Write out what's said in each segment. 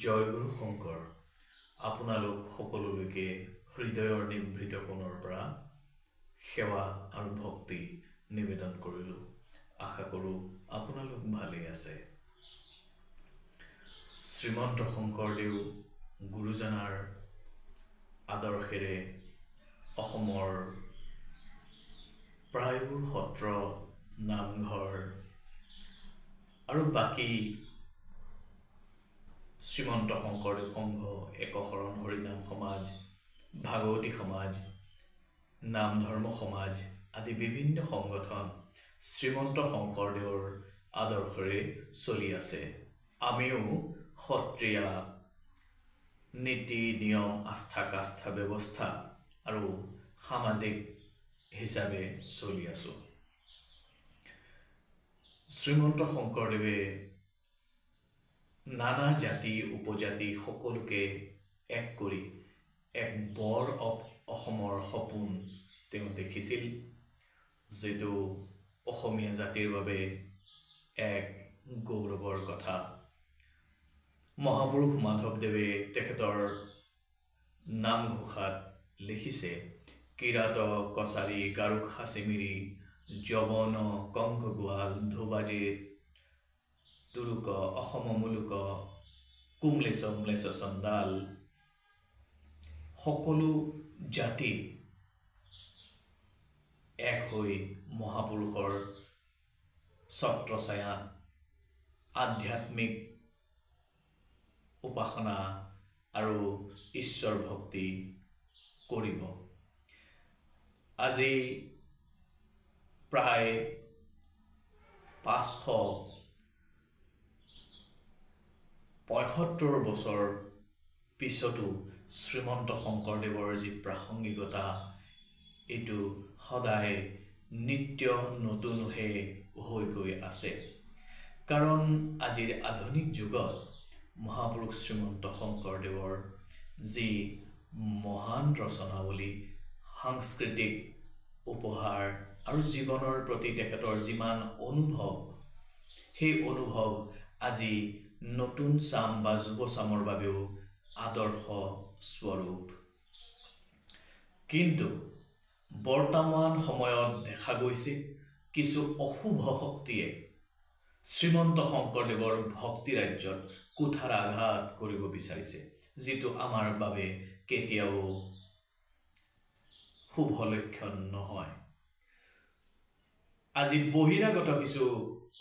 জয়গুৰু শংকৰ আপোনালোক সকলোলৈকে হৃদয়ৰ নিভৃত কোণৰ পৰা সেৱা আৰু ভক্তি নিবেদন কৰিলোঁ। আশা কৰোঁ আপোনালোক ভালেই আছে। শ্ৰীমন্ত শংকৰদেৱ গুৰুজনাৰ আদৰ্শেৰে অসমৰ প্ৰায়বোৰ সত্ৰ, নামঘৰ আৰু বাকী শ্ৰীমন্ত শংকৰদেৱ সংঘ, একশৰণ হৰিনাম সমাজ, ভাগৱতী সমাজ, নাম ধৰ্ম সমাজ আদি বিভিন্ন সংগঠন শ্ৰীমন্ত শংকৰদেৱৰ আদৰ্শৰে চলি আছে। আমিও সত্ৰীয়া নীতি নিয়ম, আস্থা কাষ্ঠা ব্যৱস্থা আৰু সামাজিক হিচাপে চলি আছোঁ। শ্ৰীমন্ত শংকৰদেৱে নানা জাতি উপজাতি সকলোকে এক কৰি এক বৰ অসমৰ সপোন তেওঁ দেখিছিল, যিটো অসমীয়া জাতিৰ বাবে এক গৌৰৱৰ কথা। মহাপুৰুষ মাধৱদেৱে তেখেতৰ নামঘোষাত লিখিছে, কিৰাত কছাৰী গাৰোখা চিমিৰি যৱন কংক গোৱাল ধোবাজে তুৰুক অসম মুলুক কুমলেশ অম্লেশ চণ্ডাল। সকলো জাতি এক হৈ মহাপুৰুষৰ ছত্ৰছায়াত আধ্যাত্মিক উপাসনা আৰু ঈশ্বৰ ভক্তি কৰিব। আজি প্ৰায় 575 বছৰ পিছতো শ্ৰীমন্ত শংকৰদেৱৰ যি প্ৰাসংগিকতা, এইটো সদায় নিত্য নতুনহে হৈ গৈ আছে। কাৰণ আজিৰ আধুনিক যুগত মহাপুৰুষ শ্ৰীমন্ত শংকৰদেৱৰ যি মহান ৰচনাৱলী, সাংস্কৃতিক উপহাৰ আৰু জীৱনৰ প্ৰতি তেখেতৰ যিমান অনুভৱ, সেই অনুভৱ আজি নতুন চাম বা যুৱ চামৰ বাবেও আদৰ্শ স্বৰূপ। কিন্তু বৰ্তমান সময়ত দেখা গৈছে কিছু অশুভ শক্তিয়ে শ্ৰীমন্ত শংকৰদেৱৰ ভক্তি ৰাজ্যত কুঠাৰ আঘাত কৰিব বিচাৰিছে, যিটো আমাৰ বাবে কেতিয়াও শুভ লক্ষণ নহয়। আজি বহিৰাগত কিছু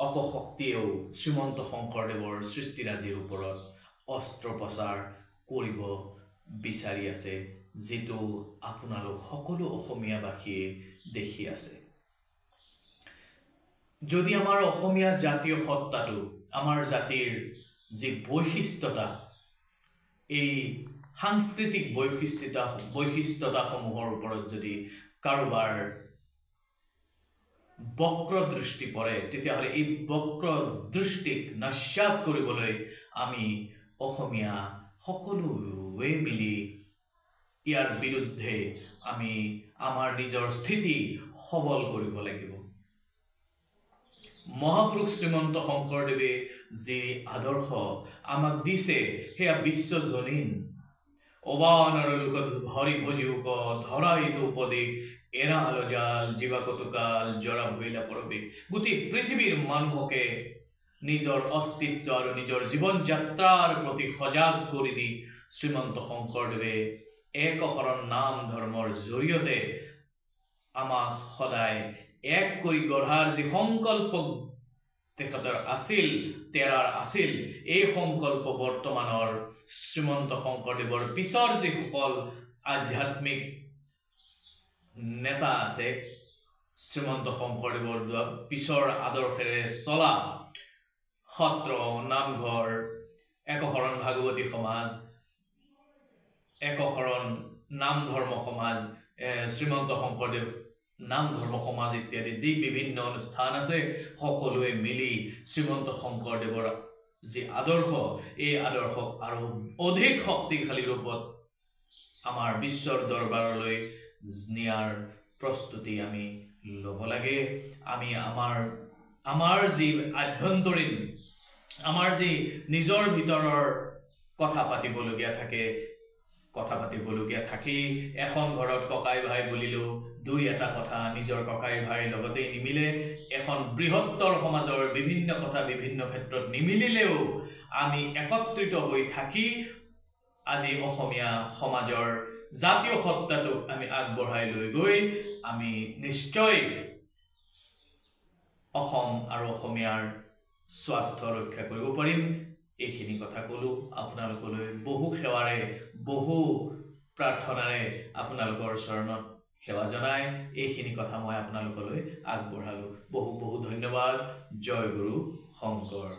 অপশক্তিয়েও শ্ৰীমন্ত শংকৰদেৱৰ সৃষ্টিৰাজিৰ ওপৰত অস্ত্ৰোপচাৰ কৰিব বিচাৰি আছে, যিটো আপোনালোক সকলো অসমীয়াবাসীয়ে দেখি আছে। যদি আমাৰ অসমীয়া জাতীয় সত্তাটো, আমাৰ জাতিৰ যি বৈশিষ্ট্যতা, এই সাংস্কৃতিক বৈশিষ্ট্যতাসমূহৰ ওপৰত যদি কাৰোবাৰ বক্ৰ দৃষ্টি পৰে, তেতিয়াহ'লে এই বক্ৰ দৃষ্টিক নস্যাৎ কৰিবলৈ আমি অসমীয়া সকলোৱে মিলি ইয়াৰ বিৰুদ্ধে আমি আমাৰ নিজৰ স্থিতি সবল কৰিব লাগিব। মহাপুৰুষ শ্ৰীমন্ত শংকৰদেৱে যি আদৰ্শ আমাক দিছে, সেয়া বিশ্বজনীন। অবানৰ লোকত হৰি ভজিউক ধৰাইতো উপদেশ এৰা আলজাল জীৱাকতকাল জৰা ভৈলা পৰৱেশ। গোটেই পৃথিৱীৰ মানুহকে নিজৰ অস্তিত্ব আৰু নিজৰ জীৱন যাত্ৰাৰ প্ৰতি সজাগ কৰি দি শ্ৰীমন্ত শংকৰদেৱে একশৰণ নাম ধৰ্মৰ জৰিয়তে আমাক সদায় এক কৰি গঢ়াৰ যি সংকল্প তেখেতৰ আছিল, এই সংকল্প বৰ্তমানৰ শ্ৰীমন্ত শংকৰদেৱৰ পিছৰ যিসকল আধ্যাত্মিক নেতা আছে, শ্ৰীমন্ত শংকৰদেৱৰ পিছৰ আদৰ্শেৰে চলা সত্ৰ, নামঘৰ, একশৰণ ভাগৱতী সমাজ, একশৰণ নাম ধৰ্ম সমাজ, শ্ৰীমন্ত শংকৰদেৱ নাম ধৰ্ম সমাজ ইত্যাদি যি বিভিন্ন অনুষ্ঠান আছে, সকলোৱে মিলি শ্ৰীমন্ত শংকৰদেৱৰ যি আদৰ্শ, এই আদৰ্শক আৰু অধিক শক্তিশালী ৰূপত আমাৰ বিশ্বৰ দৰবাৰলৈ নিয়াৰ প্ৰস্তুতি আমি ল'ব লাগে। আমি আমাৰ যি আভ্যন্তৰীণ, আমাৰ যি নিজৰ ভিতৰৰ কথা পাতিবলগীয়া থাকে কথা পাতিবলগীয়া থাকেই এখন ঘৰত ককাই ভাই বুলিলেও দুই এটা কথা নিজৰ ককাই ভাইৰ লগতেই নিমিলে এখন বৃহত্তৰ সমাজৰ বিভিন্ন কথা বিভিন্ন ক্ষেত্ৰত নিমিলিলেও আমি একত্ৰিত হৈ থাকি আজি অসমীয়া সমাজৰ জাতীয় সত্তাটোক আমি আগবঢ়াই লৈ গৈ আমি নিশ্চয় অসম আৰু অসমীয়াৰ স্বাৰ্থ ৰক্ষা কৰিব পাৰিম এইখিনি কথা কলো আপোনালোকলৈ বহু সেৱাৰে বহু প্ৰাৰ্থনাৰে আপোনালোকৰ চৰণত সেৱা জনাই এইখিনি কথা মই আপোনালোকলৈ আগবঢ়ালো বহু বহু ধন্যবাদ জয় গুৰু শংকৰ